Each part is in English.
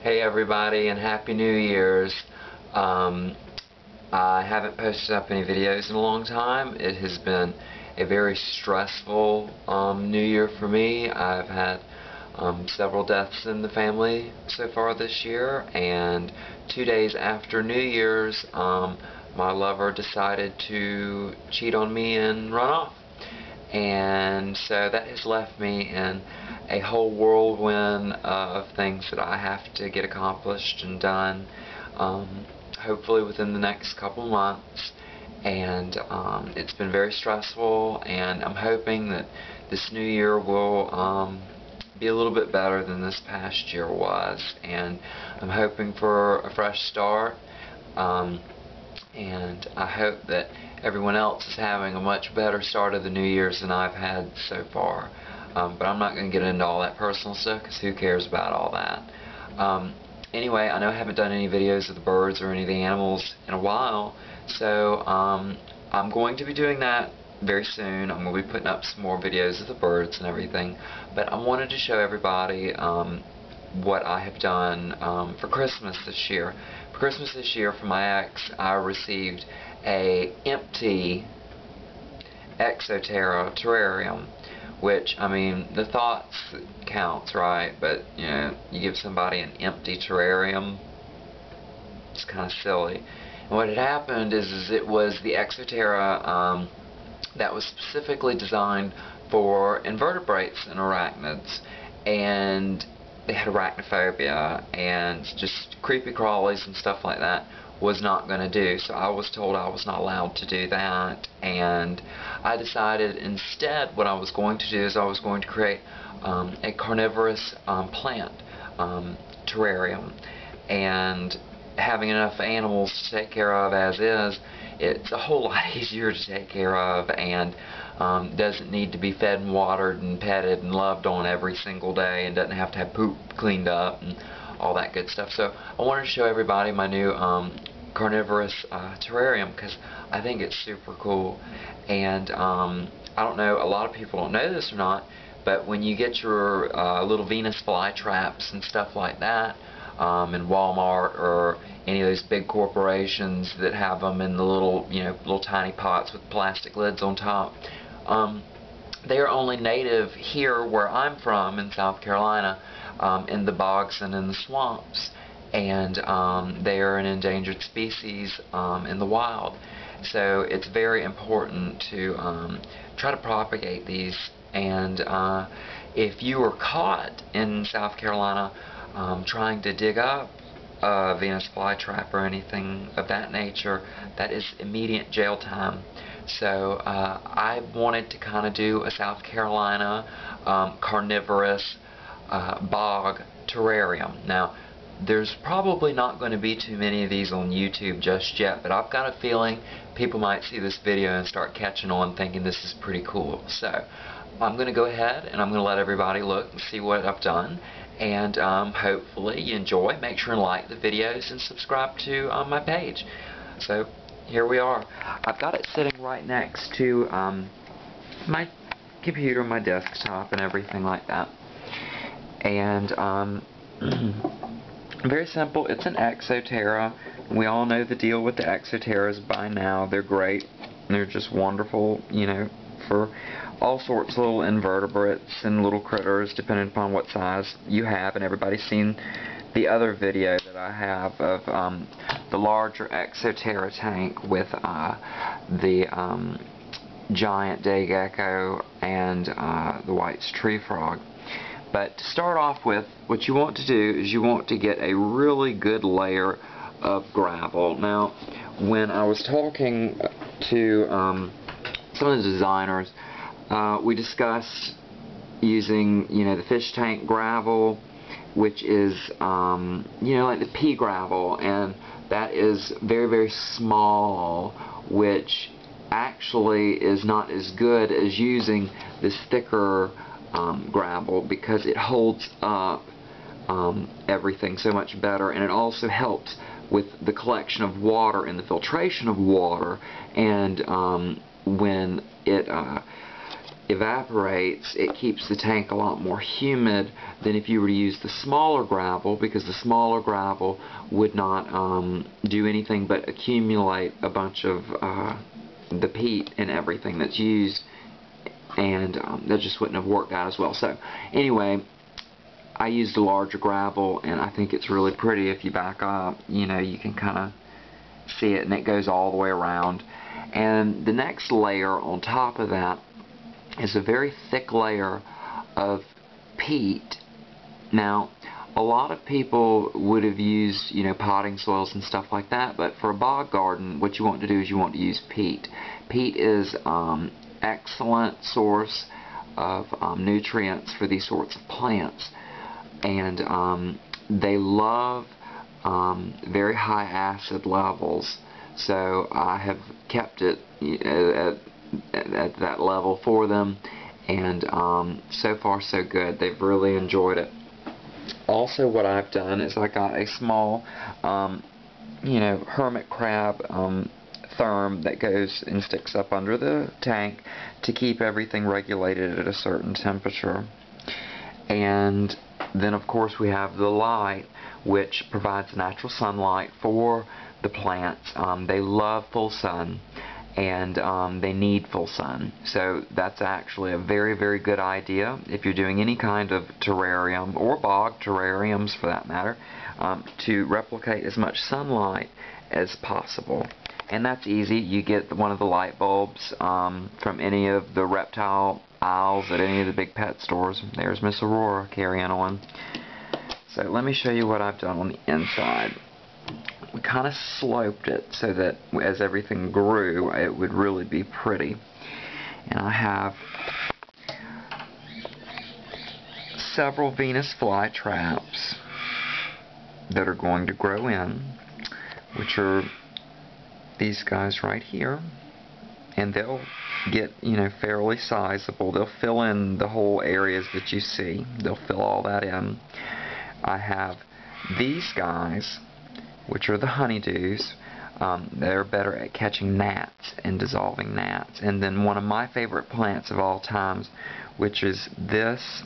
Hey everybody, and Happy New Year's. I haven't posted up any videos in a long time. It has been a very stressful New Year for me. I've had several deaths in the family so far this year, and 2 days after New Year's, my lover decided to cheat on me and run off. And so that has left me in a whole whirlwind of things that I have to get accomplished and done, hopefully within the next couple months. And it's been very stressful, and I'm hoping that this new year will be a little bit better than this past year was. And I'm hoping for a fresh start. And I hope that everyone else is having a much better start of the New Year's than I've had so far. But I'm not going to get into all that personal stuff, because who cares about all that. Anyway, I know I haven't done any videos of the birds or any of the animals in a while, so I'm going to be doing that very soon. I'm going to be putting up some more videos of the birds and everything. But I wanted to show everybody what I have done for Christmas this year. For Christmas this year, from my ex, I received a empty Exo Terra Terrarium, which, I mean, the thoughts counts, right? But, you know, you give somebody an empty terrarium, it's kind of silly. And what had happened is it was the Exo Terra that was specifically designed for invertebrates and arachnids, and they had arachnophobia, and just creepy crawlies and stuff like that was not going to do. So I was told I was not allowed to do that, and I decided instead what I was going to do is I was going to create a carnivorous plant terrarium. And having enough animals to take care of as is, it's a whole lot easier to take care of, and doesn't need to be fed and watered and petted and loved on every single day, and doesn't have to have poop cleaned up and all that good stuff. So I wanted to show everybody my new carnivorous terrarium, because I think it's super cool. And I don't know, a lot of people don't know this or not, but when you get your little Venus flytraps and stuff like that in Walmart or any of those big corporations that have them in the little, you know, little tiny pots with plastic lids on top, they are only native here where I'm from in South Carolina, in the bogs and in the swamps, and they are an endangered species in the wild. So it's very important to try to propagate these. And if you were caught in South Carolina trying to dig up a Venus flytrap or anything of that nature, that is immediate jail time. So I wanted to kind of do a South Carolina carnivorous bog terrarium. Now, there's probably not going to be too many of these on YouTube just yet, but I've got a feeling people might see this video and start catching on, thinking this is pretty cool. So I'm going to go ahead and I'm going to let everybody look and see what I've done, and hopefully you enjoy. Make sure and like the videos and subscribe to my page. So here we are. I've got it sitting right next to my computer, my desktop, and everything like that. And very simple. It's an Exo Terra. We all know the deal with the Exo Terras by now. They're great. They're just wonderful, you know, for all sorts of little invertebrates and little critters, depending upon what size you have. And everybody's seen the other video that I have of the larger Exo Terra tank with the giant day gecko and the White's tree frog. But to start off with, what you want to do is you want to get a really good layer of gravel. Now, when I was talking to some of the designers, we discussed using, you know, the fish tank gravel, which is, you know, like the pea gravel, and that is very, very small, which actually is not as good as using this thicker gravel, because it holds up everything so much better, and it also helps with the collection of water and the filtration of water. And when it evaporates, it keeps the tank a lot more humid than if you were to use the smaller gravel, because the smaller gravel would not do anything but accumulate a bunch of the peat and everything that's used, and that just wouldn't have worked out as well. So anyway, I used a larger gravel, and I think it's really pretty. If you back up, you know, you can kind of see it, and it goes all the way around. And the next layer on top of that is a very thick layer of peat. Now, a lot of people would have used, you know, potting soils and stuff like that, but for a bog garden, what you want to do is you want to use peat. Peat is excellent source of nutrients for these sorts of plants, and they love very high acid levels, so I have kept it at that level for them, and so far so good. They've really enjoyed it. Also, what I've done is I got a small you know, hermit crab therm that goes and sticks up under the tank to keep everything regulated at a certain temperature. And then of course we have the light, which provides natural sunlight for the plants. They love full sun, and they need full sun. So that's actually a very, very good idea if you're doing any kind of terrarium, or bog terrariums for that matter, to replicate as much sunlight as possible. And that's easy. You get one of the light bulbs from any of the reptile aisles at any of the big pet stores. There's Miss Aurora carrying on. So let me show you what I've done on the inside. We kind of sloped it so that as everything grew, it would really be pretty. And I have several Venus flytraps that are going to grow in, which are these guys right here, and they'll get, you know, fairly sizable. They'll fill in the whole areas that you see. They'll fill all that in. I have these guys, which are the honeydews. They're better at catching gnats and dissolving gnats. And then one of my favorite plants of all times, which is this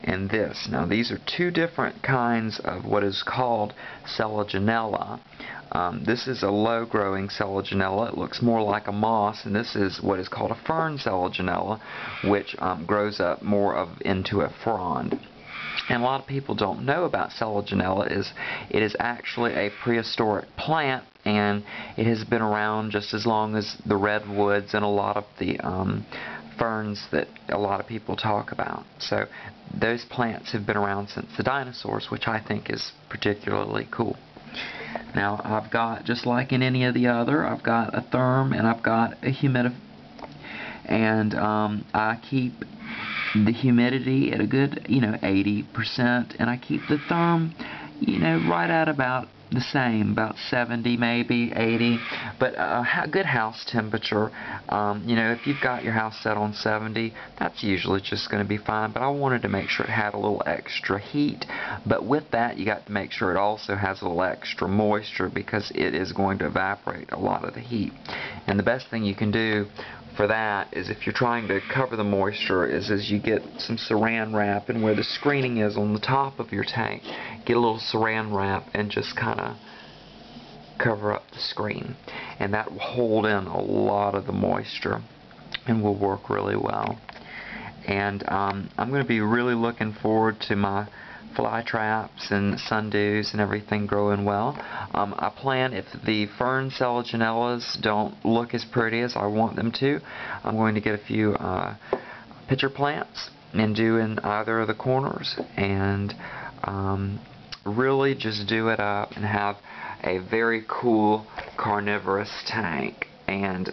and this. Now these are two different kinds of what is called Selaginella. This is a low-growing Selaginella. It looks more like a moss, and this is what is called a fern Selaginella, which grows up more into a frond. And a lot of people don't know about Selaginella. It is actually a prehistoric plant, and it has been around just as long as the redwoods and a lot of the ferns that a lot of people talk about. So those plants have been around since the dinosaurs, which I think is particularly cool. Now I've got, just like in any of the other, I've got a therm and I've got a humidifier, and I keep the humidity at a good, 80%, and I keep the therm, right at about the same, about 70, maybe 80, but a good house temperature. If you've got your house set on 70, that's usually just going to be fine, but I wanted to make sure it had a little extra heat. But with that, you got to make sure it also has a little extra moisture, because it is going to evaporate a lot of the heat. And the best thing you can do for that is, if you're trying to cover the moisture, is you get some saran wrap, and where the screening is on the top of your tank, get a little saran wrap and just kind of cover up the screen, and that will hold in a lot of the moisture and will work really well. And I'm going to be really looking forward to my fly traps and sundews and everything growing well. I plan, if the fern Selaginellas don't look as pretty as I want them to, I'm going to get a few pitcher plants and do in either of the corners, and really just do it up and have a very cool carnivorous tank. And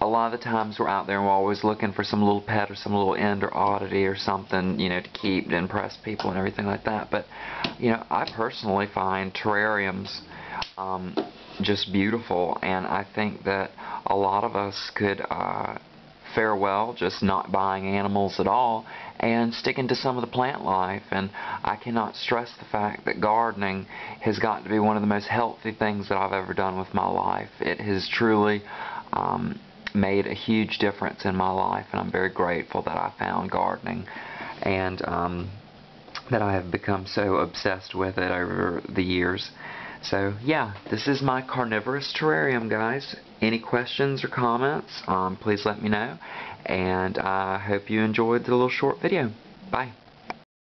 a lot of the times we're out there and we're always looking for some little pet or some little end or oddity or something, to keep, to impress people and everything like that. But, I personally find terrariums just beautiful, and I think that a lot of us could fare well just not buying animals at all and sticking to some of the plant life. And I cannot stress the fact that gardening has got to be one of the most healthy things that I've ever done with my life. It has truly made a huge difference in my life, and I'm very grateful that I found gardening, and that I have become so obsessed with it over the years. So yeah, this is my carnivorous terrarium, guys. Any questions or comments, please let me know, and I hope you enjoyed the little short video. Bye.